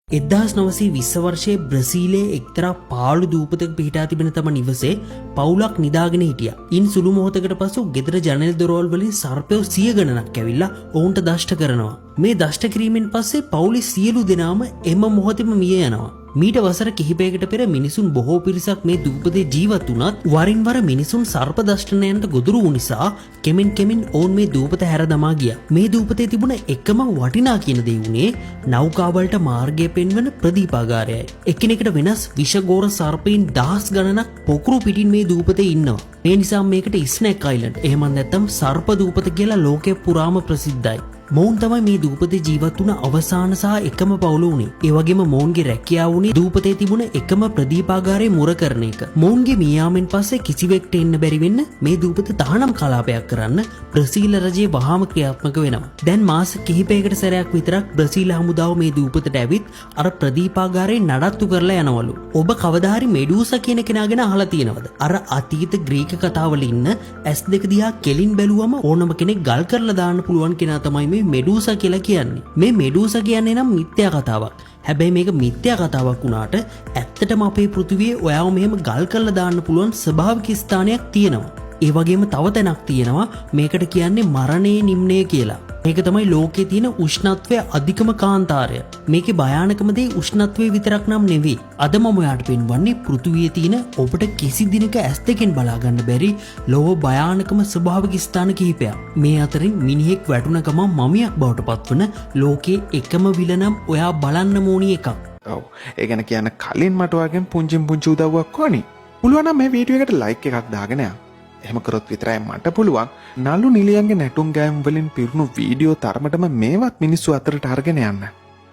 1920 වර්ෂයේ බ්‍රසීලයේ එක්තරා පාළු දූපතක පිහිටා තිබෙන තම නිවසේ පවුලක් නිදාගෙන හිටියා. ඉන් සුළු මොහොතකට පසු ගෙදර ජනෙල් දොරවල් වලින් සර්පයෝ 100 ගණනක් ඇවිල්ලා ඔවුන්ට දෂ්ට කරනවා. මේ දෂ්ට කිරීමෙන් පස්සේ පවුලේ සියලු දෙනාම එම මොහොතේම මිය යනවා. මීට වසර කිහිපයකට පෙර මිනිසුන් බොහෝ පිරිසක් මේ දූපතේ ජීවත් වුණත් වරින් වර මිනිසුන් සර්ප දෂ්ටනයන්ට ගොදුරු වූ නිසා කෙමෙන් ඔවුන් මේ දූපත හැර දමා ගියා. මේ දූපතේ තිබුණ එකම වටිනා කියන දේ වුණේ නෞකා වලට මාර්ගය පෙන්වන ප්‍රදීපාගාරයයි. එකිනෙකට වෙනස් විෂගෝර සර්පයින් දහස් ගණනක් පොකුරු පිටින් මේ දූපතේ ඉන්නවා. මේ නිසා මේකට ස්නේක් අයිලන්ඩ් එහෙම නැත්නම් සර්ප දූපත කියලා ලෝකෙ පුරාම ප්‍රසිද්ධයි. මොවුන් තමයි මේ දූපතේ ජීවත් වුණ අවසාන සහ එකම පවුල වුණේ. ඒ වගේම මොවුන්ගේ රැකියාව වුණේ දූපතේ තිබුණ එකම ප්‍රදීපාගාරයේ මුර කරන එක. මොවුන්ගේ මියාමෙන් පස්සේ කිසිවෙක්ට එන්න බැරි වෙන්න මේ දූපත තහනම් කලාපයක් කරන්න බ්‍රසීල් රජයේ වහාම ක්‍රියාත්මක වෙනවා. දැන් මාස කිහිපයකට සැරයක් විතරක් බ්‍රසීල් හමුදාව මේ දූපතට ඇවිත් අර ප්‍රදීපාගාරේ නඩත්තු කරලා යනවලු. ඔබ කවදා හරි මෙඩූසා කියන කෙනා ගැන අහලා තියෙනවද? අර අතීත ග්‍රීක කතාවල ඉන්න S2 දිහා කෙලින් බැලුවම ඕනම කෙනෙක් ගල් කරලා දාන්න පුළුවන් කෙනා තමයි මෙඩූසා කියලා කියන්නේ. මේ මෙඩූසා කියන්නේ නම් මිත්‍යා කතාවක්. හැබැයි මේක මිත්‍යා කතාවක් වුණාට ඇත්තටම අපේ පෘථිවියේ ඔයාව මෙහෙම ගල් කරලා දාන්න පුළුවන් ස්වභාවික ස්ථානයක් තියෙනවා. ඒ වගේම තව තැනක් තියෙනවා මේකට කියන්නේ මරණයේ නිම්නය කියලා. මේක තමයි ලෝකයේ තියෙන උෂ්ණත්වය අධිකම කාන්තාරය. මේකේ භයානකම දේ උෂ්ණත්වය විතරක් නම් නෙවෙයි. අද මම ඔයාලට පෙන්වන්නේ පෘථිවියේ තියෙන ඔබට කිසි දිනක ඇස් දෙකෙන් බලා ගන්න බැරි ලෝක භයානකම ස්වභාවික ස්ථාන කිහිපයක්. මේ අතරින් මිනිහෙක් වැටුණ ගමන් මමියක් බවට පත්වන ලෝකයේ එකම විලනම් ඔයා බලන්න ඕනි එකක්. ඔව්. ඒ ගැන කියන්න කලින් මට ඔයාගෙන් පුංචි උදව්වක් ඕනි. පුළුවන් නම් මේ වීඩියෝ එකට ලයික් එකක් දාගෙන යන්න. එහෙම කරොත් විතරයි මට පුළුවන් නළු නිලියන්ගේ නැටුම් ගෑම් වලින් පිරුණු වීඩියෝ තරමටම මේවත් මිනිස්සු අතරට අරගෙන යන්න.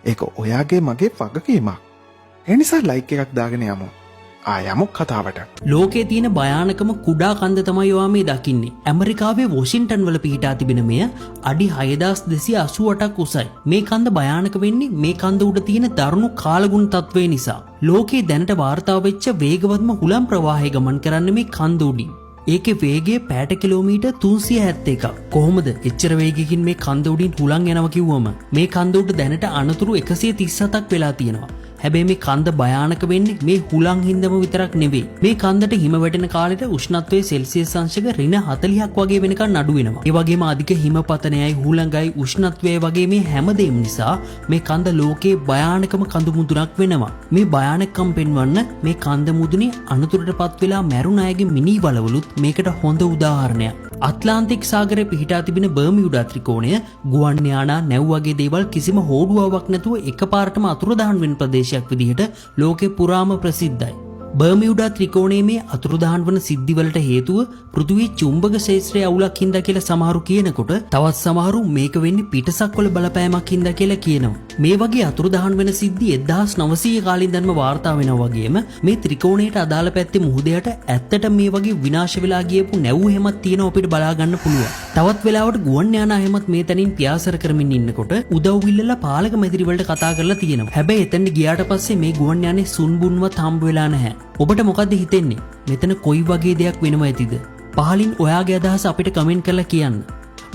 ඒක ඔයාගේ මගේ වගකීමක්. ඒ නිසා ලයික් එකක් දාගෙන යමු. ආයමු කතාවට. ලෝකයේ තියෙන භයානකම කුඩා කන්ද තමයි ඔයා මේ දකින්නේ. ඇමරිකාවේ වොෂින්ටන් වල පිහිටා තිබෙන මෙය අඩි 6288ක් උසයි. මේ කන්ද භයානක වෙන්නේ මේ කන්ද උඩ තියෙන දරුණු කාලගුණ තත්ත්වය නිසා. ලෝකයේ දැනට වාර්තා වෙච්ච වේගවත්ම හුලම් ප්‍රවාහය ගමන් කරන්නේ මේ කන්ද උඩින්. ඒකේ වේගය පැයට කිලෝමීටර් 371ක්. කොහොමද එච්චර වේගයකින් මේ කන්ද උඩින් හුලං යනවා කිව්වම මේ කන්ද උඩ දැනට අනතුරු 137ක් වෙලා තියෙනවා. හැබැයි මේ කන්ද භයානක වෙන්නේ මේ හුලං හින්දම විතරක් නෙවෙයි. මේ කන්දට හිම වැටෙන කාලෙට උෂ්ණත්වයේ සෙල්සියස් අංශක ඍණ 40ක් වගේ වෙනකන් අඩු වෙනවා. ඒ වගේම අධික හිමපතනයයි හුලඟයි උෂ්ණත්වයේ වගේ මේ හැමදේම නිසා මේ කන්ද ලෝකේ භයානකම කඳු මුදුනක් වෙනවා. මේ භයානකම් පෙන්වන්න මේ කන්ද මුදුනේ අනතුරටපත් වෙලා මැරුණ අයගේ මිනි වලවලුත් මේකට හොඳ උදාහරණයක්. අට්ලාන්ටික් සාගරයේ පිහිටා තිබෙන බර්මියුඩා ත්‍රිකෝණය ගුවන් යානා නැව් වගේ දේවල් කිසිම හෝඩුවාවක් නැතුව එකපාරටම අතුරුදහන් වෙන ප්‍රදේශයක් විදිහට ලෝකේ පුරාම ප්‍රසිද්ධයි. බර්මියුඩා ත්‍රිකෝණයේ මේ අතුරුදහන් වන සිද්ධිවලට හේතුව පෘථිවියේ චුම්බක ක්ෂේත්‍රයේ අවුලක් හින්දා කියලා සමහරු කියනකොට තවත් සමහරු මේක වෙන්නේ පිටසක් වල බලපෑමක් හින්දා කියලා කියනවා. මේ වගේ අතුරුදහන් වෙන සිද්ධි 1900 කාලේ ඉඳන්ම වාර්තා වෙනවා වගේම මේ ත්‍රිකෝණයට අදාළ පැත්තේ මුහුදයට ඇත්තට මේ වගේ විනාශ වෙලා ගියපු නැව් හැමක් තියෙනවා අපිට බලා ගන්න පුළුවන්. තවත් වෙලාවට ගුවන් යානා හැමත් මේ තැනින් පියාසර කරමින් ඉන්නකොට උදව් ඉල්ලලා පාලක මැදිරි වලට කතා කරලා තියෙනවා. හැබැයි එතනට ගියාට පස්සේ මේ ගුවන් යානේ සුන්බුන්වත් හම්බ වෙලා නැහැ. ඔබට මොකද්ද හිතෙන්නේ? මෙතන කොයි වගේ දෙයක් වෙනව ඇතිද? පහලින් ඔයාගේ අදහස අපිට කමෙන්ට් කරලා කියන්න.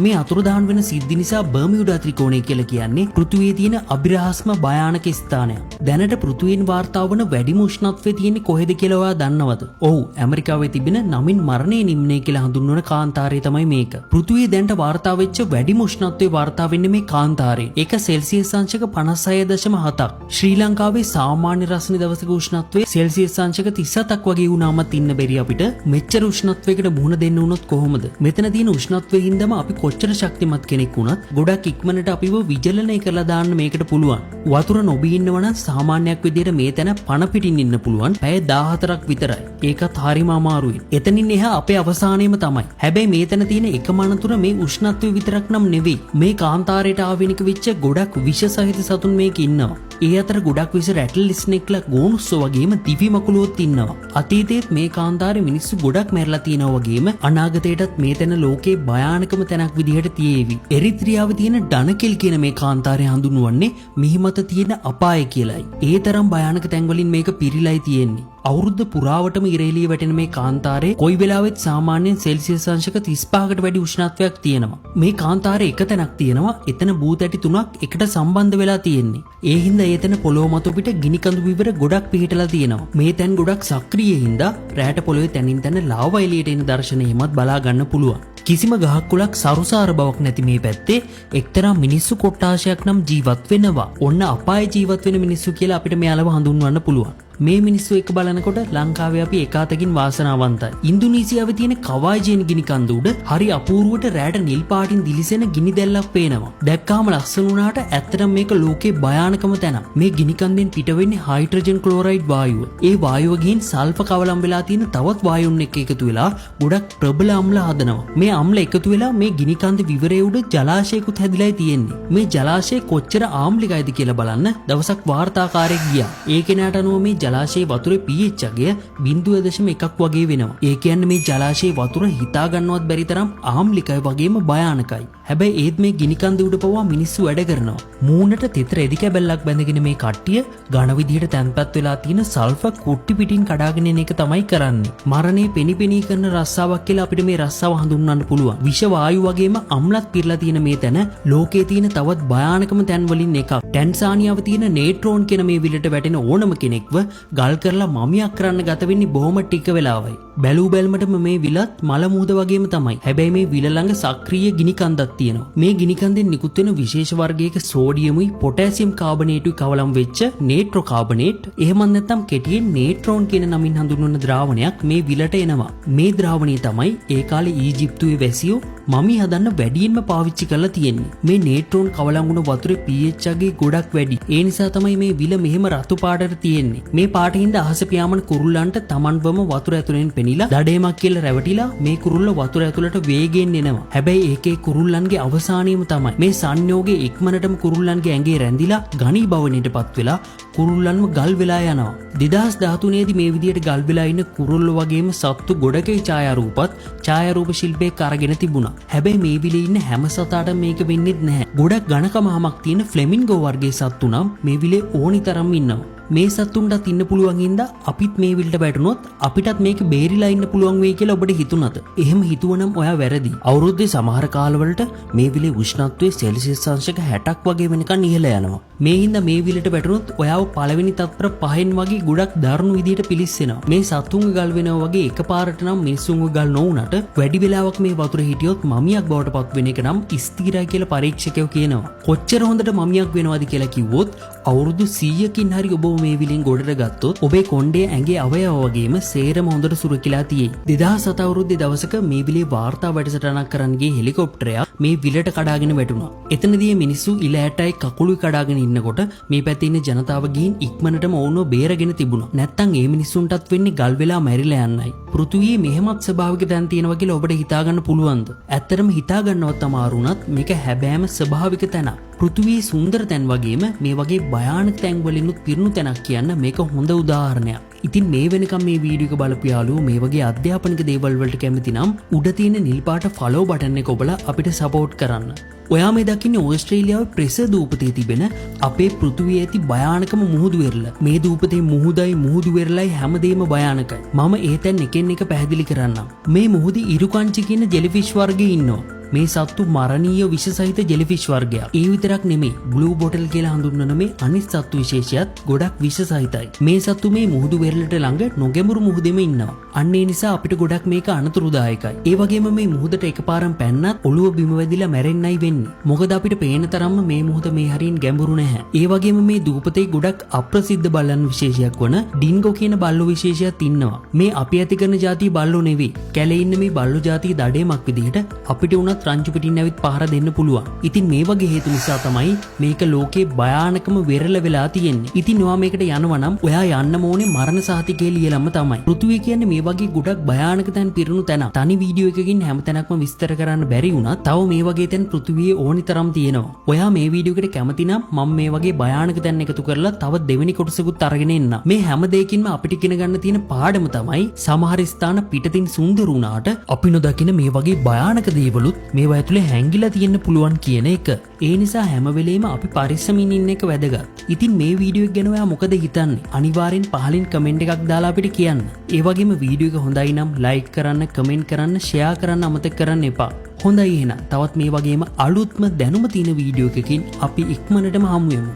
මේ අතුරුදහන් වෙන සිද්ධි නිසා බර්මියුඩා ත්‍රිකෝණය කියලා කියන්නේ පෘථිවියේ තියෙන අභිරහස්ම භයානක ස්ථානයක්. දැනට පෘථිවියෙන් වාර්තා වන වැඩිම උෂ්ණත්වය තියෙන්නේ කොහෙද කියලා ඔයා දන්නවද? ඔව්, ඇමරිකාවේ තිබෙන නමින් මරණයේ නිම්නය කියලා හඳුන්වන කාන්තාරය තමයි මේක. පෘථිවියේ දැනට වාර්තා වෙච්ච වැඩිම උෂ්ණත්වය වාර්තා වෙන්නේ මේ කාන්තාරයේ. ඒක සෙල්සියස් අංශක 56.7ක්. ශ්‍රී ලංකාවේ සාමාන්‍ය රස්නේ දවසක උෂ්ණත්වය සෙල්සියස් අංශක 37ක් වගේ වුණාමත් ඉන්න බැරි අපිට මෙච්චර උෂ්ණත්වයකට මුහුණ දෙන්න වුණොත් කොහොමද? මෙතන තියෙන උෂ්ණත්වය හින්දාම අපි කොච්චර ශක්තිමත් කෙනෙක් වුණත් ගොඩක් ඉක්මනට අපිව විජලනය කරලා දාන්න මේකට පුළුවන්. වතුර නොබී ඉන්නවනම් සාමාන්‍යයක් විදියට මේ තැන පණ පිටින් ඉන්න පුළුවන්. පැය 14ක් විතරයි. ඒකත් හරිම අමාරුයි. එතනින් එහා අපේ අවසානයේම තමයි. හැබැයි මේ තැන තියෙන එකම අනතුර මේ උෂ්ණත්වය විතරක් නම් නෙවෙයි. මේ කාන්තාරයට ආවෙනික වෙච්ච ගොඩක් විෂ සහිත සතුන් මේක ඉන්නවා. ඒ අතර ගොඩක් විෂ රැටල් ස්නේක්ලා ගෝනුස්සෝ වගේම දිවි මකුලුවොත් ඉන්නවා. අතීතයේත් මේ කාන්තාරේ මිනිස්සු ගොඩක් මැරලා තියෙනවා වගේම අනාගතයටත් මේ තැන ලෝකේ භයානකම තැනක් විදිහට තියේවි. එරිත්‍රියාව තියෙන ඩනකෙල් කියන මේ කාන්තාරය හඳුන්වන්නේ මිහි මත තියෙන අපාය කියලයි. ඒ තරම් භයානක තැන්වලින් මේක පිරීලායි තියෙන්නේ. අවුරුද්ද පුරාවටම ඉරේලිය වැටෙන මේ කාන්තාරේ කොයි වෙලාවෙත් සාමාන්‍යයෙන් සෙල්සියස් අංශක 35කට වැඩි උෂ්ණත්වයක් තියෙනවා. මේ කාන්තාරේ එක තැනක් තියෙනවා. එතන බූතැටි 3ක් එකට සම්බන්ධ වෙලා තියෙන්නේ. ඒ හින්දා එතන පොළොව මත පිට ගිනි කඳු විවර ගොඩක් පිහිටලා තියෙනවා. මේ තැන් ගොඩක් සක්‍රීය හින්දා රැට පොළොවේ තැනින් තැන ලාවා එළියට එන දර්ශන එහෙමත් බලා ගන්න පුළුවන්. කිසිම ගහක් කුලක් සරුසාර බවක් නැති මේ පැත්තේ එක්තරා මිනිස්සු කොට්ටාශයක් නම් ජීවත් වෙනවා. ඔන්න අපාය ජීවත් වෙන මිනිස්සු කියලා අපිට මෙයාලව හඳුන්වන්න පුළුවන්. මේ මිනිස්සු එක බලනකොට ලංකාවේ අපි එකාතකින් වාසනාවන්තයි. ඉන්දුනීසියාවේ තියෙන කවාජේන් ගිනි කඳ උඩ හරි අපූර්වට රැට නිල් පාටින් දිලිසෙන ගිනි දැල්ලක් පේනවා. දැක්කාම ලස්සන වුණාට ඇත්තටම මේක ලෝකේ භයානකම තැන. මේ ගිනි කන්දෙන් පිට වෙන්නේ හයිඩ්‍රජන් ක්ලෝරයිඩ් වායුව. ඒ වායුව ගිහින් සල්ෆර් කවලම් වෙලා තියෙන තවත් වායුන් එක්ක එකතු වෙලා ගොඩක් ප්‍රබල අම්ල හදනවා. මේ අම්ල එකතු වෙලා මේ ගිනි කන්ද විවරයේ උඩ ජලාශයකුත් හැදිලායි තියෙන්නේ. මේ ජලාශය කොච්චර ආම්ලිකයිද කියලා බලන්න දවසක් වාර්තාකාරයෙක් ගියා. ඒ කෙනාට අනුව මේ ජලාශයේ වතුරේ pH අගය 0.1ක් වගේ වෙනවා. ඒ කියන්නේ මේ ජලාශයේ වතුර හිතා ගන්නවත් බැරි තරම් ආම්ලිකයි වගේම භයානකයි. හැබැයි ඒත් මේ ගිනි කන්ද උඩ පවා මිනිස්සු වැඩ කරනවා. මූණට තෙතර එදි කැබැල්ලක් බැඳගෙන මේ කට්ටිය ඝන විදියට තැන්පත් වෙලා තියෙන සල්ෆර් කුට්ටි පිටින් කඩාගෙන එන එක තමයි කරන්නේ. මරණේ පෙනිපෙනී කරන රස්සාවක් කියලා අපිට මේ රස්සාව හඳුන්වන්න පුළුවන්. විෂ වායු වගේම අම්ලත් පිරලා තියෙන මේ තැන ලෝකයේ තියෙන තවත් භයානකම තැන් වලින් එකක්. ටැන්සානියාව තියෙන නේට්‍රෝන් කියන මේ විලට වැටෙන ඕනම කෙනෙක්ව ගල් කරලා මමියක් කරන්න ගත වෙන්නේ බොහොම ටික වෙලාවයි. බැලූ බැලමටම මේ විලත් මල මුහුද වගේම තමයි. හැබැයි මේ විල ළඟ සක්‍රීය ගිනි කන්දක් තියෙනවා. මේ ගිනි කන්දෙන් නිකුත් වෙන විශේෂ වර්ගයක සෝඩියමුයි පොටෑසියම් කාබනේටුයි කවලම් වෙච්ච නේට්‍රෝ කාබනේට් එහෙම නැත්නම් කෙටියෙන් නේට්‍රෝන් කියන නමින් හඳුන්වන ද්‍රාවණයක් මේ විලට එනවා. මේ ද්‍රාවණය තමයි ඒ කාලේ ඊජිප්තුවේ වැසියෝ මමි හදන්න වැඩියෙන්ම පාවිච්චි කරලා තියෙන්නේ. මේ නේට්‍රෝන් කවලම් වුණ වතුරේ pH අගය ගොඩක් වැඩි. ඒ නිසා තමයි මේ විල මෙහෙම රතු පාටට තියෙන්නේ. මේ පාටින්ද අහස පියාඹන කුරුල්ලන්ට තමන්වම වතුර ඇතුලෙන් පෙනිලා දඩේමක් කියලා රැවටිලා මේ කුරුල්ල වතුර ඇතුලට වේගෙන් එනවා. හැබැයි ඒකේ කුරුල්ලන්ගේ අවසානියම තමයි මේ සංයෝගයේ ඉක්මනටම කුරුල්ලන්ගේ ඇඟේ රැඳිලා ඝනී භවණයටපත් වෙලා කුරුල්ලන්ව ගල් වෙලා යනවා. 2013 දී මේ විදියට ගල් වෙලා ඉන්න කුරුල්ලෝ වගේම සත්තු ගොඩකේ ඡායාරූප ශිල්පයක් අරගෙන තිබුණා. හැබැයි මේ විලේ ඉන්න හැම සතාටම මේක වෙන්නේ නැහැ. ගොඩක් ඝනකමක් තියෙන ෆ්ලෙමින්ගෝ වර්ගයේ සත්තු නම් මේ විලේ ඕනි තරම් ඉන්නවා. මේ සත්තුන්ටත් ඉන්න පුළුවන් හින්දා අපිත් මේ විලට වැටුනොත් අපිටත් මේක බේරිලා ඉන්න පුළුවන් වෙයි කියලා ඔබට හිතුණාද? එහෙම හිතුවනම් ඔයා වැරදි. අවුරුද්දේ සමහර කාලවලට මේ විලේ උෂ්ණත්වය සෙල්සියස් අංශක 60ක් වගේ වෙනකන් ඉහළ යනවා. මේ හින්දා මේ විලට වැටුනොත් ඔයාව පළවෙනි තත්පර 5න් වගේ ගොඩක් දරුණු විදියට පිලිස්සෙනවා. මේ සත්තුන්ගේ ගල් වෙනවා වගේ එකපාරට නම් මිනිස්සුන්ගේ ගල් නොවුනට වැඩි වෙලාවක් මේ වතුරේ හිටියොත් මමියක් බවට පත් වෙන එක නම් ස්ථිරයි කියලා පරීක්ෂකයෝ කියනවා. කොච්චර හොඳට මමියක් වෙනවද කියලා කිව්වොත් අවුරුදු 100කින් හරි ඔබ මේ විලෙන් ගොඩට ගත්තොත් ඔබේ කොණ්ඩේ ඇඟේ අවයව වගේම සේරම හොඳට සුරකිලා තියෙයි. 2007 අවුරුද්දේ දවසක මේ විලේ වාර්තා වැඩසටහනක් කරන්න ගිය හෙලිකොප්ටරයක් මේ විලට කඩාගෙන වැටුණා. එතනදී මිනිස්සු ඉල ඇටයි කකුළුයි කඩාගෙන ඉන්නකොට මේ පැත්තේ ඉන්න ජනතාව ගිහින් ඉක්මනටම ඔවුන්ව බේරගෙන තිබුණා. නැත්තම් ඒ මිනිස්සුන්ටත් වෙන්නේ ගල් වෙලා මැරිලා යන්නයි. පෘථුවියේ මෙහෙමත් ස්වභාවික තැන් තියෙනවා කියලා ඔබට හිතා ගන්න පුළුවන්ද? ඇත්තටම හිතා ගන්නවත් අමාරු වුණත් මේක හැබෑම ස්වභාවික තැනක්. පෘථුවියේ සුන්දර තැන් වගේම මේ වගේ භයානක තැන් වලිනුත් පිරුණු තැනක් කියන්න මේක හොඳ උදාහරණයක්. ඉතින් මේ වෙනකම් මේ වීඩියෝ එක බලපු යාළුවෝ මේ වගේ අධ්‍යාපනික දේවල් වලට කැමති නම් උඩ තියෙන නිල් පාට ෆලෝ බටන් එක ඔබලා අපිට සපෝට් කරන්න. ඔයා මේ දකින්නේ ඕස්ට්‍රේලියාවේ ප්‍රෙසර් දූපතේ තිබෙන අපේ පෘථුවියේ ඇති භයානකම මුහුදු වෙරළ. මේ දූපතේ මුහුදු වෙරළයි හැමදේම භයානකයි. මම ඒ තැන් එකෙන් එක පැහැදිලි කරන්නම්. මේ මුහුදේ ඉරුකංචි කියන ජෙලිෆිෂ් වර්ගයේ ඉන්නවා. මේ සත්තු මරණීය විෂ සහිත ජෙලිෆිෂ් වර්ගයක්. ඒ විතරක් නෙමෙයි බ්ලූ බොටල් කියලා හඳුන්වන මේ අනිත් සත්තු විශේෂයත් ගොඩක් විෂ සහිතයි. මේ සත්තු මේ මුහුදු වෙරළට ළඟ නොගැඹුරු මුහුදෙම ඉන්නවා. අන්න ඒ නිසා අපිට ගොඩක් මේක අනතුරුදායකයි. ඒ වගේම මේ මුහුදට එකපාරම් පැන්නත් ඔළුව බිම වැදිලා මැරෙන්නයි වෙන්නේ. මොකද අපිට පේන තරම්ම මේ මුහුද මේ හරින් ගැඹුරු නැහැ. ඒ වගේම මේ දූපතේ ගොඩක් අප්‍රසිද්ධ බල්ලන් විශේෂයක් වන ඩින්ගෝ කියන බල්ලෝ විශේෂයක් ඉන්නවා. මේ අපි ඇති කරන જાතිය බල්ලෝ නෙවෙයි. කැලේ ඉන්න මේ බල්ලෝ જાතිය දඩේමක් විදිහට අපිට උනත් රංචු පිටින් ඇවිත් පහර දෙන්න පුළුවන්. ඉතින් මේ වගේ හේතු නිසා තමයි මේක ලෝකේ භයානකම වෙරළ වෙලා තියෙන්නේ. ඉතින් ඔයා මේකට යනවා නම් ඔයා යන්න ඕනේ මරණ සහතිකේ ලියලම තමයි. පෘථුවිය කියන්නේ මේ වගේ ගොඩක් භයානක තැන් පිරුණු තැන. තනි වීඩියෝ එකකින් හැම තැනක්ම විස්තර කරන්න බැරි වුණා. තව මේ වගේ තැන් පෘථුවියේ ඕනි තරම් තියෙනවා. ඔයා මේ වීඩියෝ එකට කැමති නම් මම මේ වගේ භයානක තැන් එකතු කරලා තව දෙවෙනි කොටසකුත් අරගෙන එන්න. මේ හැම දෙයකින්ම අපිට ඉගෙන ගන්න තියෙන පාඩම තමයි සමහර ස්ථාන පිටතින් සුන්දර වුණාට අපි නොදකින මේ වගේ භයානක දේවලුත් මේවා ඇතුලේ හැංගිලා තියෙන්න පුළුවන් කියන එක. ඒ නිසා හැම වෙලේම අපි පරිස්සමින් ඉන්න එක වැදගත්. ඉතින් මේ වීඩියෝ එක ගැන ඔයා මොකද හිතන්නේ? අනිවාර්යෙන් පහලින් කමෙන්ට් එකක් දාලා අපිට කියන්න. ඒ වගේම වීඩියෝ එක හොඳයි නම් ලයික් කරන්න, කමෙන්ට් කරන්න, ෂෙයා කරන්න අමතක කරන්න එපා. හොඳයි එහෙනම් තවත් මේ වගේම අලුත්ම දැනුම තියෙන වීඩියෝ එකකින් අපි ඉක්මනටම හමු වෙමු.